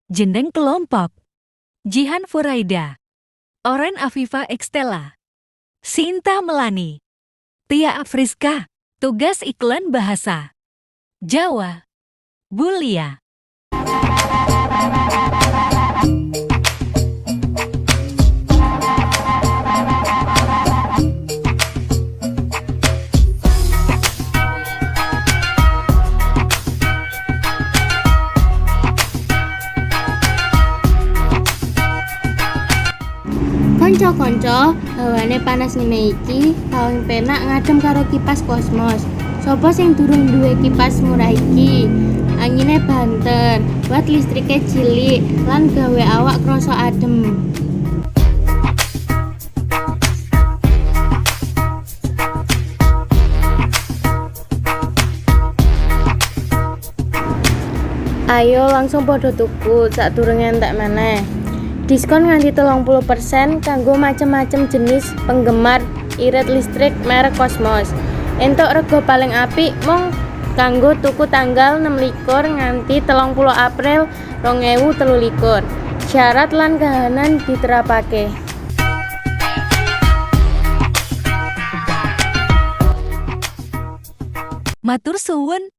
Jeneng kelompok Jihan Furaida, Oren Afifa Ekstela, Sinta Melani, Tia Afriska. Tugas iklan bahasa Jawa, Bulia. Konco-konco, hawane panas ngene iki, paling penak ngadem karo kipas kosmos. Sopo sing durung duwe kipas murah iki? Angine banter, buat listrike cilik, lan gawe awak krasa adem. Ayo langsung podo tuku, sadurunge entek meneh. Diskon nganti 30% kanggo macem-macem jenis penggemar irit listrik merek Cosmos. Entuk rego paling apik mung kanggo tuku tanggal 26 nganti 30 April 2023. Syarat lan kahanan diterapake. Matur suwun.